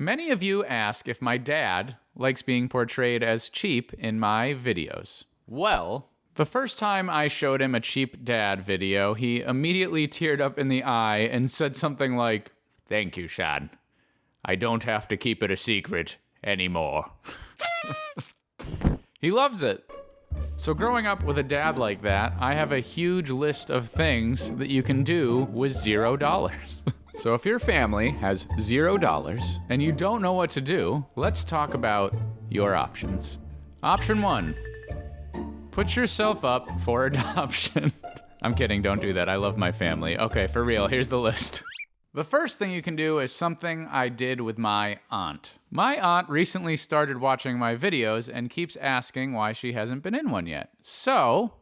Many of you ask if my dad likes being portrayed as cheap in my videos. Well, the first time I showed him a cheap dad video, he immediately teared up in the eye and said something like, "Thank you, Shan. I don't have to keep it a secret anymore." He loves it. So growing up with a dad like that, I have a huge list of things that you can do with $0. So if your family has $0 and you don't know what to do, let's talk about your options. Option 1, put yourself up for adoption. I'm kidding, don't do that. I love my family. Okay, for real, here's the list. The first thing you can do is something I did with my aunt. My aunt recently started watching my videos and keeps asking why she hasn't been in one yet. So,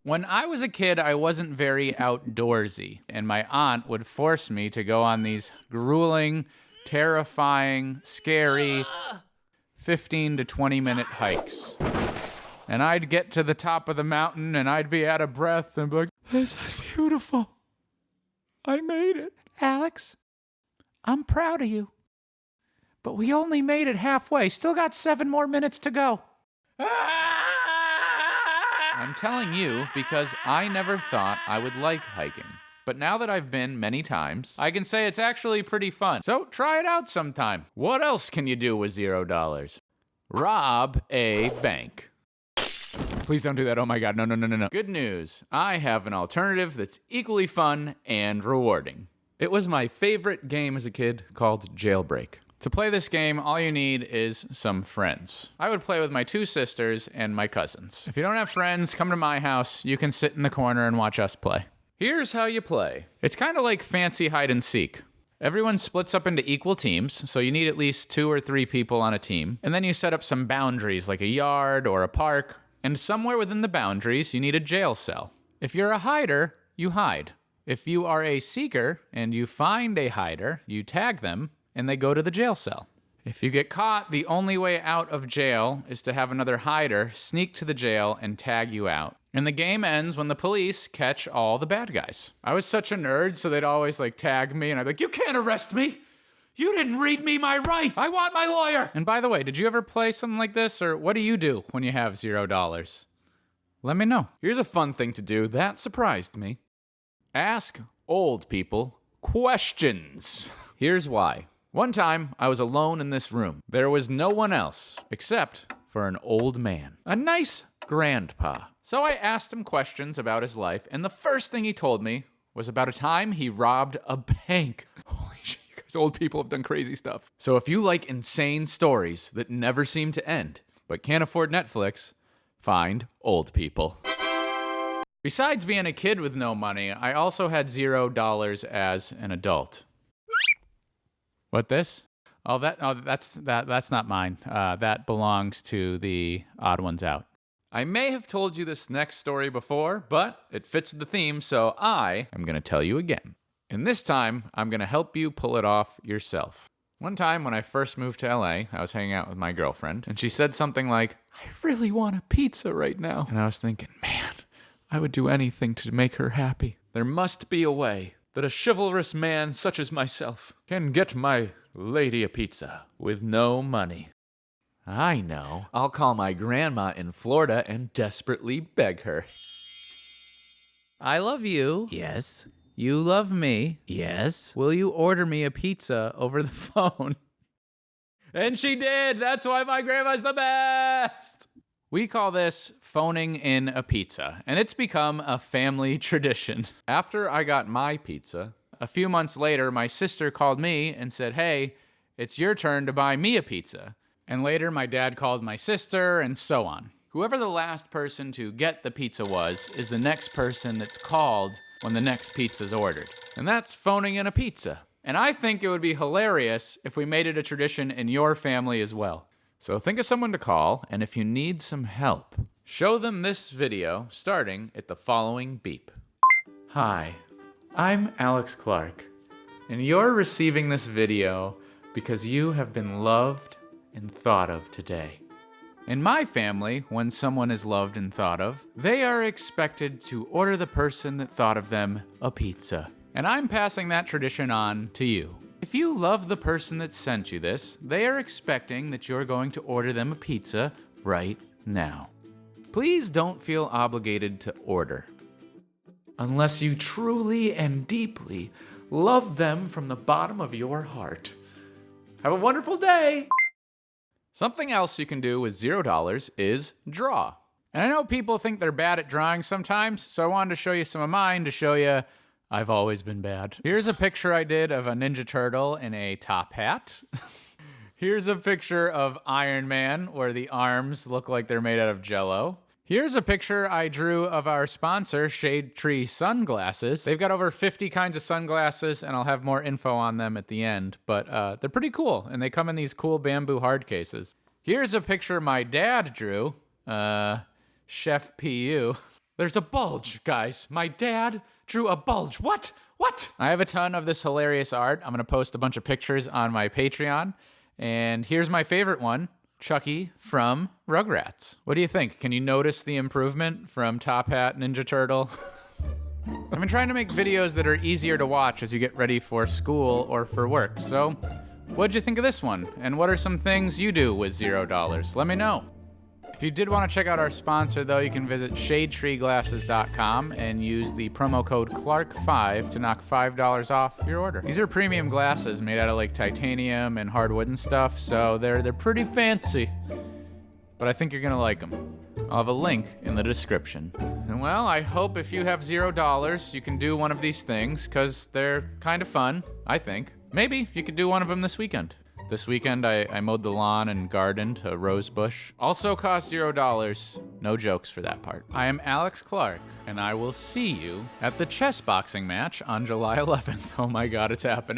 when I was a kid, I wasn't very outdoorsy, and my aunt would force me to go on these grueling, terrifying, scary 15 to 20 minute hikes. And I'd get to the top of the mountain and I'd be out of breath and be like, "This is beautiful. I made it." "Alex, I'm proud of you. But we only made it halfway. Still got 7 more minutes to go." I'm telling you because I never thought I would like hiking. But now that I've been many times, I can say it's actually pretty fun. So try it out sometime. What else can you do with $0? Rob a bank. Please don't do that. Oh my God, no. Good news. I have an alternative that's equally fun and rewarding. It was my favorite game as a kid called Jailbreak. To play this game, all you need is some friends. I would play with my 2 sisters and my cousins. If you don't have friends, come to my house. You can sit in the corner and watch us play. Here's how you play. It's kind of like fancy hide and seek. Everyone splits up into equal teams, so you need at least 2 or 3 people on a team. And then you set up some boundaries like a yard or a park. And somewhere within the boundaries, you need a jail cell. If you're a hider, you hide. If you are a seeker and you find a hider, you tag them and they go to the jail cell. If you get caught, the only way out of jail is to have another hider sneak to the jail and tag you out. And the game ends when the police catch all the bad guys. I was such a nerd, so they'd always tag me and I'd be like, "You can't arrest me. You didn't read me my rights. I want my lawyer." And by the way, did you ever play something like this, or what do you do when you have $0? Let me know. Here's a fun thing to do that surprised me. Ask old people questions. Here's why. One time, I was alone in this room. There was no one else except for an old man, a nice grandpa. So I asked him questions about his life, and the first thing he told me was about a time he robbed a bank. Holy shit. Old people have done crazy stuff. So if you like insane stories that never seem to end, but can't afford Netflix, find old people. Besides being a kid with no money, I also had $0 as an adult. What this? That's not mine. That belongs to the Odd Ones Out. I may have told you this next story before, but it fits the theme, so I am going to tell you again. And this time, I'm going to help you pull it off yourself. One time when I first moved to LA, I was hanging out with my girlfriend, and she said something like, "I really want a pizza right now." And I was thinking, man, I would do anything to make her happy. There must be a way that a chivalrous man such as myself can get my lady a pizza with no money. I know. I'll call my grandma in Florida and desperately beg her. "I love you." Yes. "You love me." Yes. "Will you order me a pizza over the phone?" And she did. That's why my grandma's the best. We call this phoning in a pizza, and it's become a family tradition. After I got my pizza, a few months later, my sister called me and said, "Hey, it's your turn to buy me a pizza." And later, my dad called my sister, and so on. Whoever the last person to get the pizza was is the next person that's called when the next pizza's ordered. And that's phoning in a pizza. And I think it would be hilarious if we made it a tradition in your family as well. So think of someone to call, and if you need some help, show them this video starting at the following beep. "Hi, I'm Alex Clark, and you're receiving this video because you have been loved and thought of today. In my family, when someone is loved and thought of, they are expected to order the person that thought of them a pizza. and I'm passing that tradition on to you. If you love the person that sent you this, they are expecting that you're going to order them a pizza right now. Please don't feel obligated to order, unless you truly and deeply love them from the bottom of your heart. Have a wonderful day! Something else you can do with $0 is draw. And I know people think they're bad at drawing sometimes, so I wanted to show you some of mine to show you I've always been bad. Here's a picture I did of a Ninja Turtle in a top hat. Here's a picture of Iron Man where the arms look like they're made out of Jell-O. Here's a picture I drew of our sponsor, Shade Tree Sunglasses. They've got over 50 kinds of sunglasses, and I'll have more info on them at the end, but they're pretty cool, and they come in these cool bamboo hard cases. Here's a picture my dad drew, Chef PU. There's a bulge, guys. My dad drew a bulge. What? I have a ton of this hilarious art. I'm gonna post a bunch of pictures on my Patreon, and here's my favorite one. Chucky from Rugrats. What do you think? Can you notice the improvement from Top Hat Ninja Turtle? I've been trying to make videos that are easier to watch as you get ready for school or for work. So, what'd you think of this one? And what are some things you do with $0? Let me know. If you did want to check out our sponsor, though, you can visit shadetreeglasses.com and use the promo code CLARK5 to knock $5 off your order. These are premium glasses made out of like titanium and hardwood and stuff, so they're pretty fancy. But I think you're gonna like them. I'll have a link in the description. And well, I hope if you have $0, you can do one of these things, because they're kind of fun, I think. Maybe you could do one of them this weekend. This weekend, I mowed the lawn and gardened a rose bush. Also cost $0. No jokes for that part. I am Alex Clark, and I will see you at the chess boxing match on July 11th. Oh my God, it's happening.